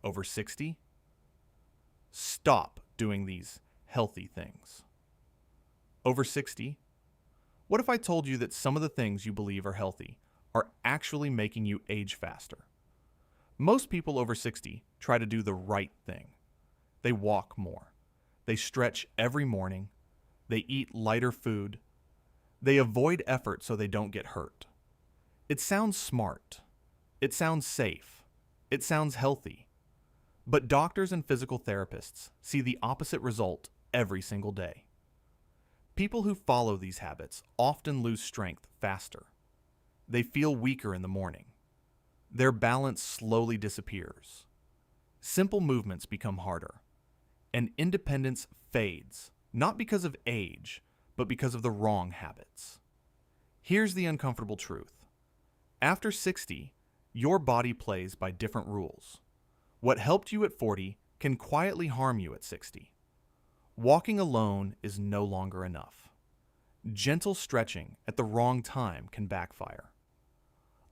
Over 60? Stop doing these healthy things. Over 60? What if I told you that some of the things you believe are healthy are actually making you age faster? Most people over 60 try to do the right thing. They walk more. They stretch every morning. They eat lighter food. They avoid effort so they don't get hurt. It sounds smart. It sounds safe. It sounds healthy. But doctors and physical therapists see the opposite result every single day. People who follow these habits often lose strength faster. They feel weaker in the morning. Their balance slowly disappears. Simple movements become harder. And independence fades, not because of age, but because of the wrong habits. Here's the uncomfortable truth. After 60, your body plays by different rules. What helped you at 40 can quietly harm you at 60. Walking alone is no longer enough. Gentle stretching at the wrong time can backfire.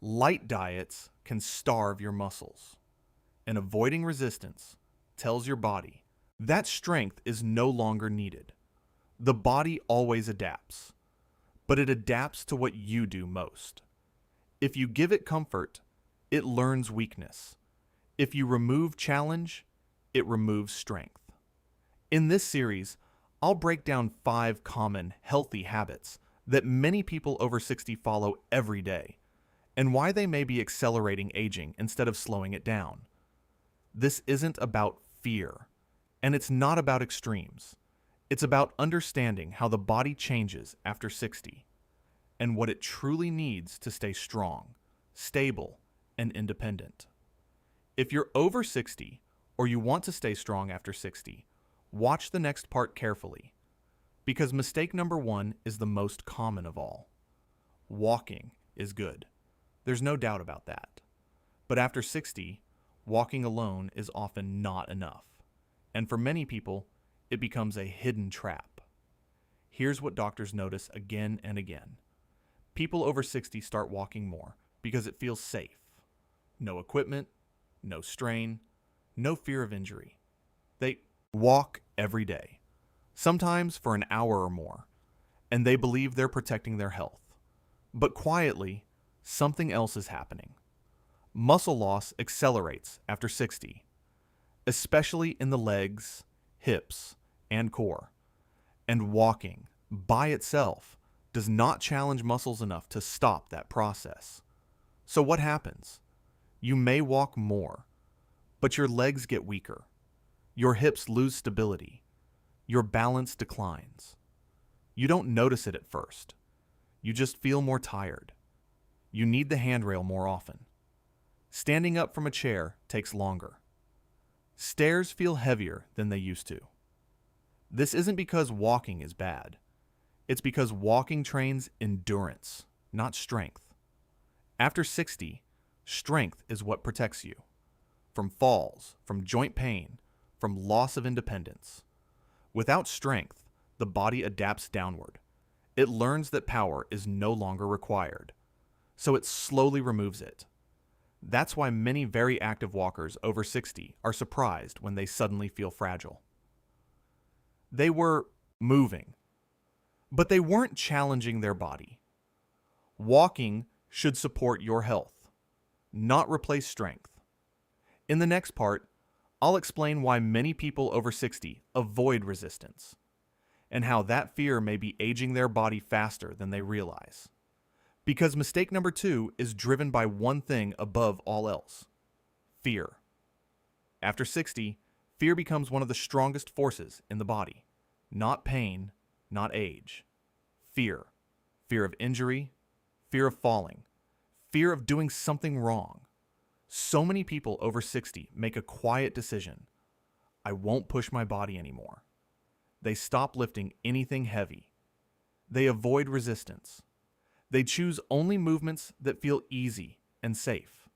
Light diets can starve your muscles. And avoiding resistance tells your body that strength is no longer needed. The body always adapts, but it adapts to what you do most. If you give it comfort, it learns weakness. If you remove challenge, it removes strength. In this series, I'll break down 5 common, healthy habits that many people over 60 follow every day, and why they may be accelerating aging instead of slowing it down. This isn't about fear, and it's not about extremes. It's about understanding how the body changes after 60, and what it truly needs to stay strong, stable, and independent. If you're over 60, or you want to stay strong after 60, watch the next part carefully, because mistake number 1 is the most common of all. Walking is good. There's no doubt about that. But after 60, walking alone is often not enough. And for many people, it becomes a hidden trap. Here's what doctors notice again and again. People over 60 start walking more because it feels safe. No equipment, no strain, no fear of injury. They walk every day, sometimes for an hour or more, and they believe they're protecting their health. But quietly, something else is happening. Muscle loss accelerates after 60, especially in the legs, hips, and core. And walking, by itself, does not challenge muscles enough to stop that process. So what happens? You may walk more, but your legs get weaker. Your hips lose stability. Your balance declines. You don't notice it at first. You just feel more tired. You need the handrail more often. Standing up from a chair takes longer. Stairs feel heavier than they used to. This isn't because walking is bad. It's because walking trains endurance, not strength. After 60, strength is what protects you. From falls, from joint pain, from loss of independence. Without strength, the body adapts downward. It learns that power is no longer required, so it slowly removes it. That's why many very active walkers over 60 are surprised when they suddenly feel fragile. They were moving, but they weren't challenging their body. Walking should support your health, not replace strength. In the next part, I'll explain why many people over 60 avoid resistance, and how that fear may be aging their body faster than they realize. Because mistake number 2 is driven by one thing above all else: fear. After 60, fear becomes one of the strongest forces in the body. Not pain, not age. Fear. Fear of injury, fear of falling, fear of doing something wrong. So many people over 60 make a quiet decision: I won't push my body anymore. They stop lifting anything heavy. They avoid resistance. They choose only movements that feel easy and safe.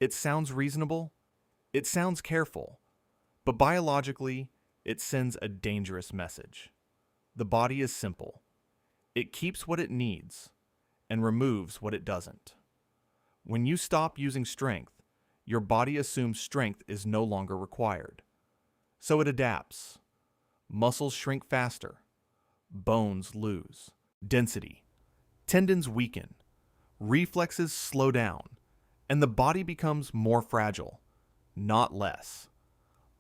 It sounds reasonable. It sounds careful. But biologically, it sends a dangerous message. The body is simple. It keeps what it needs and removes what it doesn't. When you stop using strength, your body assumes strength is no longer required. So it adapts. Muscles shrink faster. Bones lose density. Tendons weaken. Reflexes slow down. And the body becomes more fragile, not less.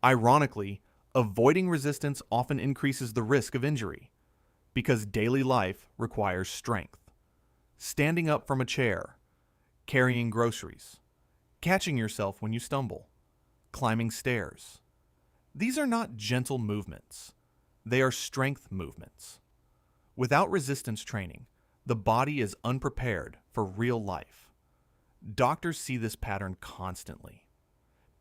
Ironically, avoiding resistance often increases the risk of injury because daily life requires strength. Standing up from a chair, carrying groceries, catching yourself when you stumble, climbing stairs. These are not gentle movements. They are strength movements. Without resistance training, the body is unprepared for real life. Doctors see this pattern constantly.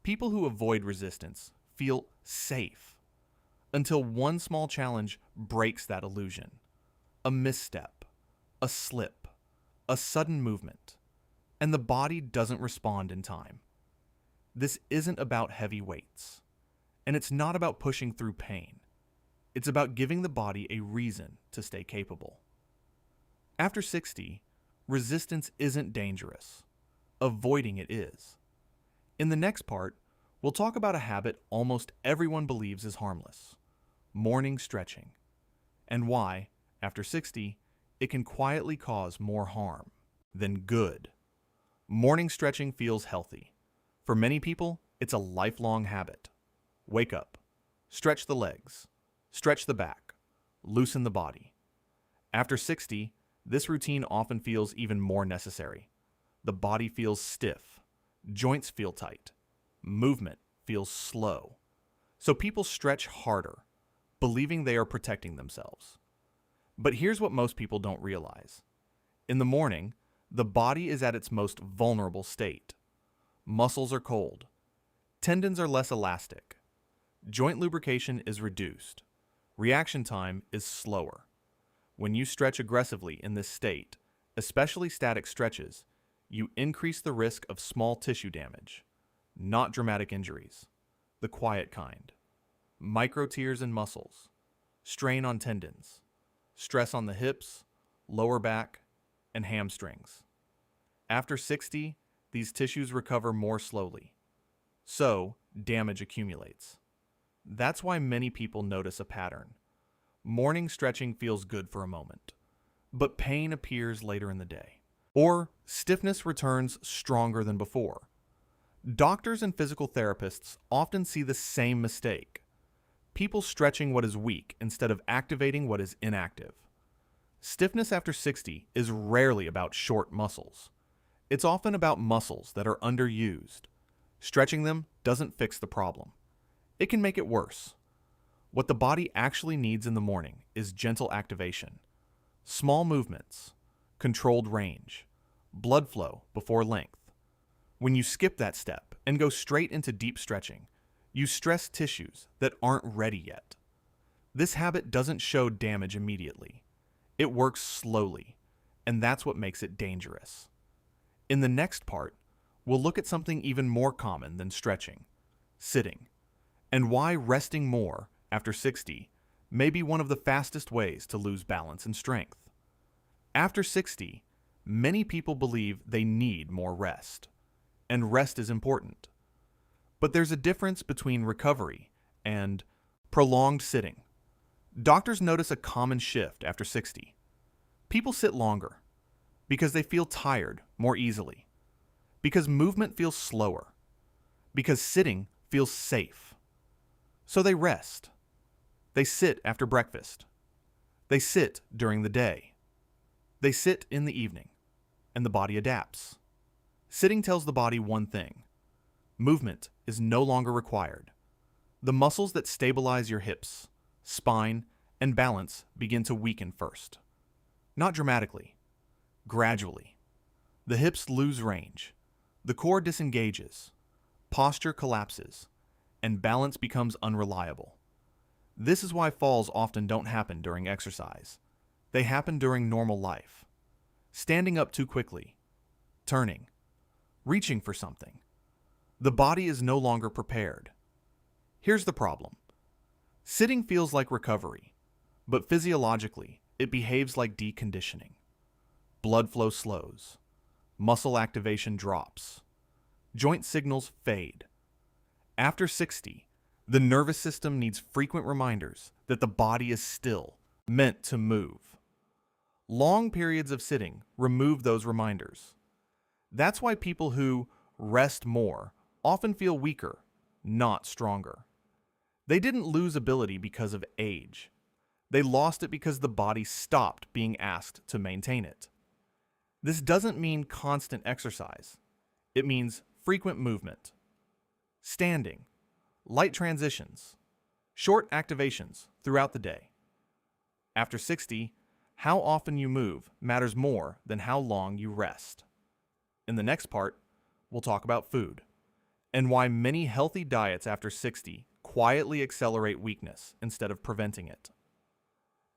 People who avoid resistance feel safe until one small challenge breaks that illusion. A misstep, a slip, a sudden movement, and the body doesn't respond in time. This isn't about heavy weights, and it's not about pushing through pain. It's about giving the body a reason to stay capable. After 60, resistance isn't dangerous. Avoiding it is. In the next part, we'll talk about a habit almost everyone believes is harmless: morning stretching, and why, after 60, it can quietly cause more harm than good. Morning stretching feels healthy. For many people, it's a lifelong habit. Wake up, stretch the legs, stretch the back, loosen the body. After 60, this routine often feels even more necessary. The body feels stiff, joints feel tight, movement feels slow. So people stretch harder, believing they are protecting themselves. But here's what most people don't realize. In the morning, the body is at its most vulnerable state. Muscles are cold. Tendons are less elastic. Joint lubrication is reduced. Reaction time is slower. When you stretch aggressively in this state, especially static stretches, you increase the risk of small tissue damage, not dramatic injuries, the quiet kind. Micro tears in muscles, strain on tendons, stress on the hips, lower back, and hamstrings. After 60, these tissues recover more slowly. So, damage accumulates. That's why many people notice a pattern. Morning stretching feels good for a moment, but pain appears later in the day. Or stiffness returns stronger than before. Doctors and physical therapists often see the same mistake. People stretching what is weak instead of activating what is inactive. Stiffness after 60 is rarely about short muscles. It's often about muscles that are underused. Stretching them doesn't fix the problem. It can make it worse. What the body actually needs in the morning is gentle activation, small movements, controlled range, blood flow before length. When you skip that step and go straight into deep stretching, you stress tissues that aren't ready yet. This habit doesn't show damage immediately. It works slowly, and that's what makes it dangerous. In the next part, we'll look at something even more common than stretching: sitting, and why resting more after 60 may be one of the fastest ways to lose balance and strength. After 60, many people believe they need more rest, and rest is important. But there's a difference between recovery and prolonged sitting. Doctors notice a common shift after 60. People sit longer because they feel tired more easily, because movement feels slower, because sitting feels safe. So they rest. They sit after breakfast. They sit during the day. They sit in the evening, and the body adapts. Sitting tells the body one thing: movement is no longer required. The muscles that stabilize your hips, spine, and balance begin to weaken first. Not dramatically, gradually. The hips lose range, the core disengages, posture collapses, and balance becomes unreliable. This is why falls often don't happen during exercise. They happen during normal life. Standing up too quickly, turning, reaching for something. The body is no longer prepared. Here's the problem. Sitting feels like recovery, but physiologically, it behaves like deconditioning. Blood flow slows. Muscle activation drops. joint signals fade. After 60, the nervous system needs frequent reminders that the body is still, meant to move. Long periods of sitting remove those reminders. That's why people who rest more often feel weaker, not stronger. They didn't lose ability because of age. They lost it because the body stopped being asked to maintain it. This doesn't mean constant exercise. It means frequent movement. Standing, light transitions, short activations throughout the day. After 60, how often you move matters more than how long you rest. In the next part, we'll talk about food and why many healthy diets after 60 quietly accelerate weakness instead of preventing it.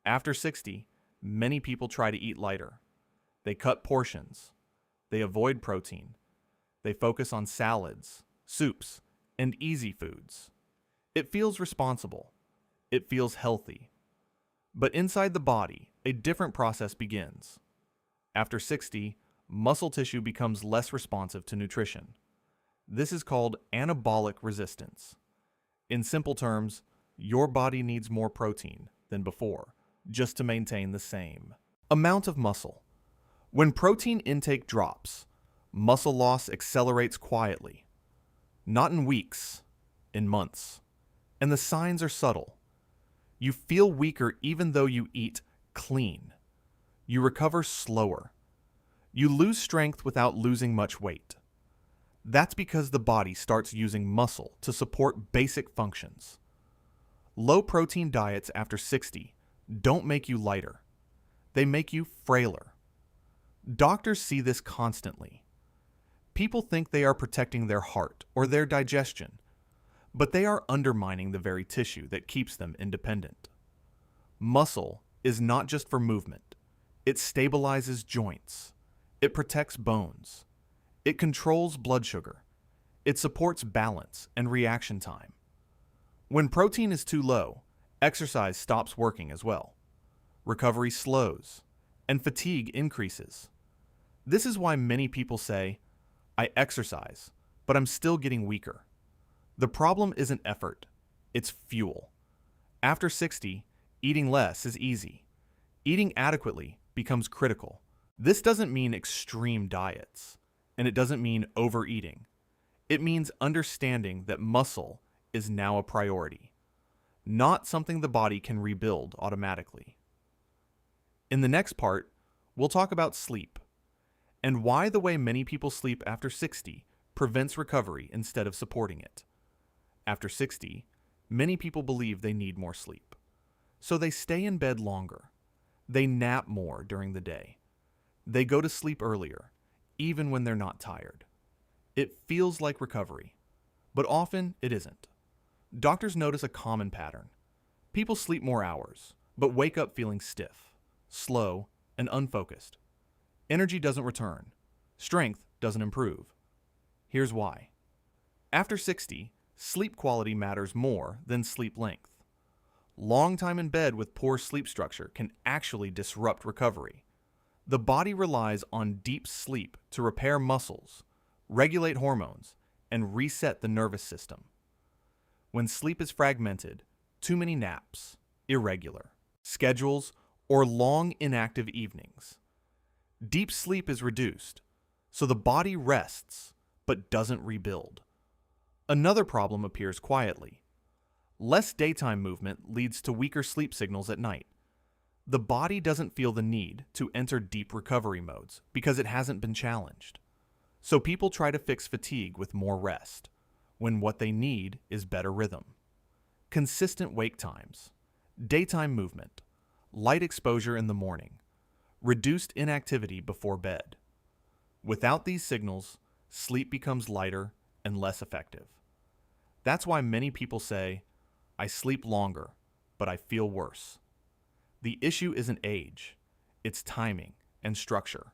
After 60, many people try to eat lighter. They cut portions. They avoid protein. They focus on salads, soups, and easy foods. It feels responsible. It feels healthy. But inside the body, a different process begins. After 60, muscle tissue becomes less responsive to nutrition. This is called anabolic resistance. In simple terms, your body needs more protein than before, just to maintain the same amount of muscle. When protein intake drops, muscle loss accelerates quietly. Not in weeks, in months. And the signs are subtle. You feel weaker even though you eat clean. You recover slower. You lose strength without losing much weight. That's because the body starts using muscle to support basic functions. Low-protein diets after 60 don't make you lighter. They make you frailer. Doctors see this constantly. People think they are protecting their heart or their digestion, but they are undermining the very tissue that keeps them independent. Muscle is not just for movement. It stabilizes joints. It protects bones. It controls blood sugar. It supports balance and reaction time. When protein is too low, exercise stops working as well. Recovery slows, and fatigue increases. This is why many people say, "I exercise, but I'm still getting weaker." The problem isn't effort, it's fuel. After 60, eating less is easy. Eating adequately becomes critical. This doesn't mean extreme diets, and it doesn't mean overeating. It means understanding that muscle is now a priority, not something the body can rebuild automatically. In the next part, we'll talk about sleep and why the way many people sleep after 60 prevents recovery instead of supporting it. After 60, many people believe they need more sleep, so they stay in bed longer. They nap more during the day. They go to sleep earlier, even when they're not tired. It feels like recovery, but often it isn't. Doctors notice a common pattern. People sleep more hours, but wake up feeling stiff, slow, and unfocused. Energy doesn't return. Strength doesn't improve. Here's why. After 60, sleep quality matters more than sleep length. Long time in bed with poor sleep structure can actually disrupt recovery. The body relies on deep sleep to repair muscles, regulate hormones, and reset the nervous system. When sleep is fragmented, too many naps, irregular schedules, or long inactive evenings, deep sleep is reduced, so the body rests but doesn't rebuild. Another problem appears quietly. Less daytime movement leads to weaker sleep signals at night. The body doesn't feel the need to enter deep recovery modes because it hasn't been challenged. So people try to fix fatigue with more rest, when what they need is better rhythm. Consistent wake times, daytime movement, light exposure in the morning, reduced inactivity before bed. Without these signals, sleep becomes lighter and less effective. That's why many people say, "I sleep longer, but I feel worse." The issue isn't age, it's timing and structure.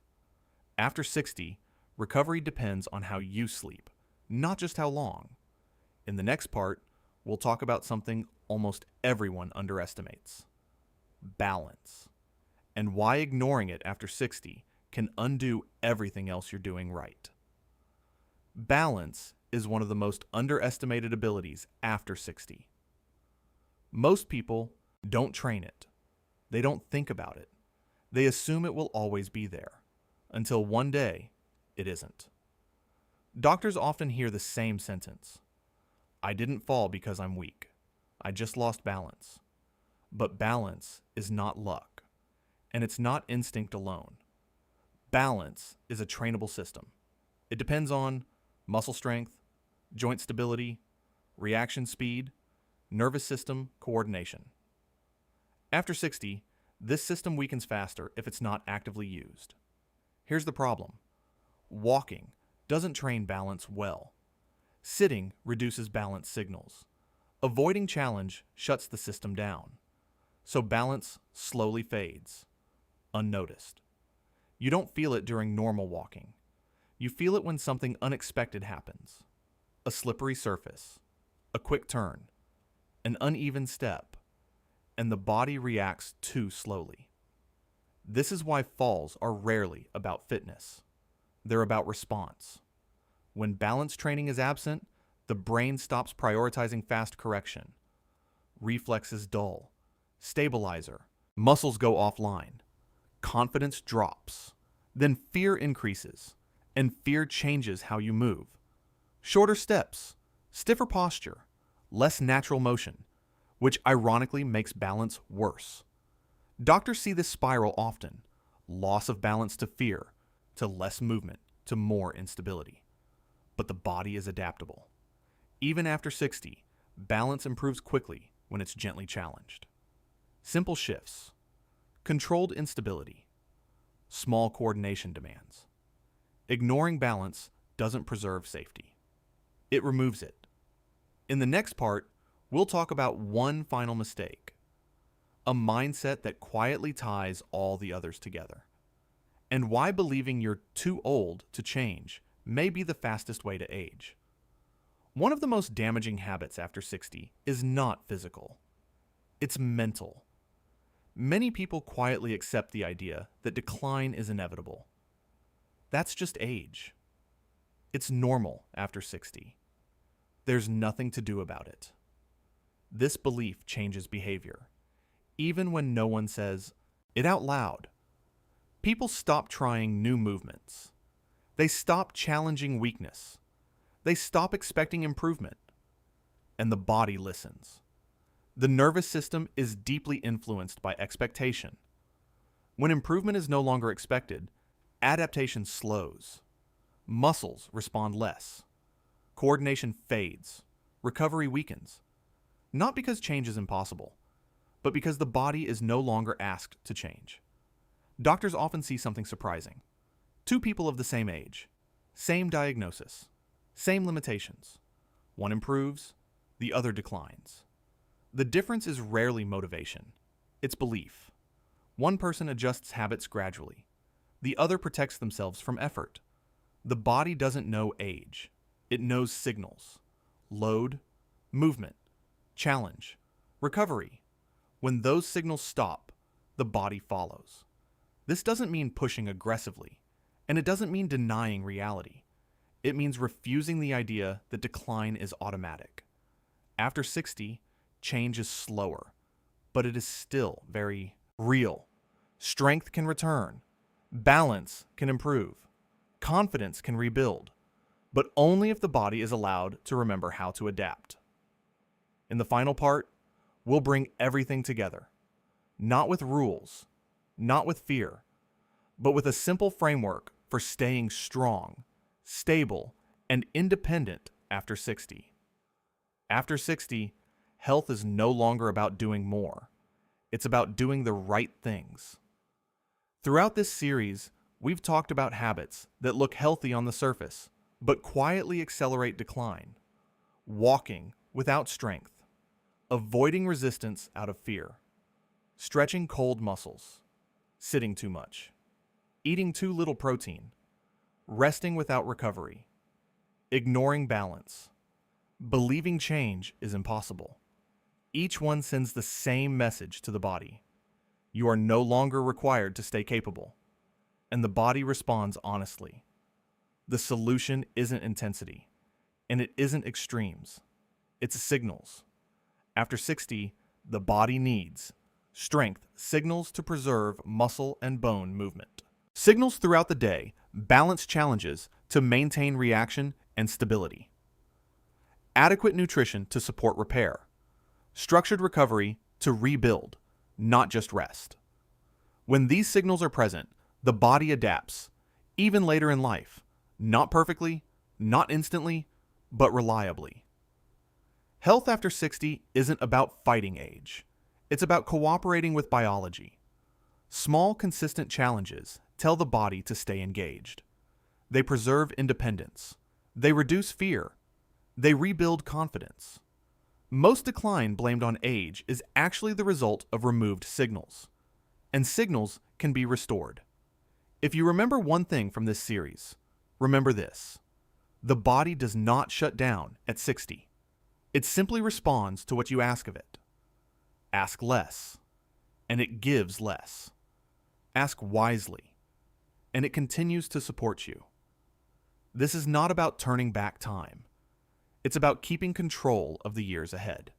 After 60, recovery depends on how you sleep, not just how long. In the next part, we'll talk about something almost everyone underestimates: balance, and why ignoring it after 60 can undo everything else you're doing right. Balance is one of the most underestimated abilities after 60. Most people don't train it. They don't think about it. They assume it will always be there, until one day it isn't. Doctors often hear the same sentence. I didn't fall because I'm weak. I just lost balance. But balance is not luck, and it's not instinct alone. Balance is a trainable system. It depends on muscle strength, joint stability, reaction speed, nervous system coordination. After 60, this system weakens faster if it's not actively used. Here's the problem. Walking doesn't train balance well. Sitting reduces balance signals. Avoiding challenge shuts the system down. So balance slowly fades, unnoticed. You don't feel it during normal walking. You feel it when something unexpected happens. A slippery surface, a quick turn, an uneven step, and the body reacts too slowly. This is why falls are rarely about fitness. They're about response. When balance training is absent, the brain stops prioritizing fast correction. Reflexes dull. Stabilizer. Muscles go offline. Confidence drops. Then fear increases, and fear changes how you move. Shorter steps, stiffer posture, less natural motion, which ironically makes balance worse. Doctors see this spiral often. Loss of balance to fear, to less movement, to more instability. But the body is adaptable. Even after 60, balance improves quickly when it's gently challenged. Simple shifts, controlled instability, small coordination demands. Ignoring balance doesn't preserve safety. It removes it. In the next part, we'll talk about one final mistake, a mindset that quietly ties all the others together, and why believing you're too old to change may be the fastest way to age. One of the most damaging habits after 60 is not physical. It's mental. Many people quietly accept the idea that decline is inevitable. That's just age. It's normal after 60. There's nothing to do about it. This belief changes behavior, even when no one says it out loud. People stop trying new movements. They stop challenging weakness. They stop expecting improvement. And the body listens. The nervous system is deeply influenced by expectation. When improvement is no longer expected, adaptation slows. Muscles respond less. Coordination fades. Recovery weakens. Not because change is impossible, but because the body is no longer asked to change. Doctors often see something surprising. Two people of the same age, same diagnosis, same limitations. One improves, the other declines. The difference is rarely motivation. It's belief. One person adjusts habits gradually. The other protects themselves from effort. The body doesn't know age. It knows signals. Load, movement, challenge, recovery. When those signals stop, the body follows. This doesn't mean pushing aggressively, and it doesn't mean denying reality. It means refusing the idea that decline is automatic. After 60, change is slower, but it is still very real. Strength can return. Balance can improve. Confidence can rebuild, but only if the body is allowed to remember how to adapt. In the final part, we'll bring everything together. Not with rules, not with fear, but with a simple framework for staying strong, stable, and independent after 60. After 60, health is no longer about doing more. It's about doing the right things. Throughout this series, we've talked about habits that look healthy on the surface, but quietly accelerate decline. Walking without strength. Avoiding resistance out of fear. Stretching cold muscles. Sitting too much. Eating too little protein. Resting without recovery. Ignoring balance. Believing change is impossible. Each one sends the same message to the body. You are no longer required to stay capable. And the body responds honestly. The solution isn't intensity, and it isn't extremes. It's signals. After 60, the body needs strength signals to preserve muscle and bone movement. Signals throughout the day balance challenges to maintain reaction and stability. Adequate nutrition to support repair. Structured recovery to rebuild, not just rest. When these signals are present, the body adapts, even later in life, not perfectly, not instantly, but reliably. Health after 60 isn't about fighting age. It's about cooperating with biology. Small, consistent challenges tell the body to stay engaged. They preserve independence. They reduce fear. They rebuild confidence. Most decline blamed on age is actually the result of removed signals. And signals can be restored. If you remember one thing from this series, remember this. The body does not shut down at 60. It simply responds to what you ask of it. Ask less, and it gives less. Ask wisely, and it continues to support you. This is not about turning back time. It's about keeping control of the years ahead.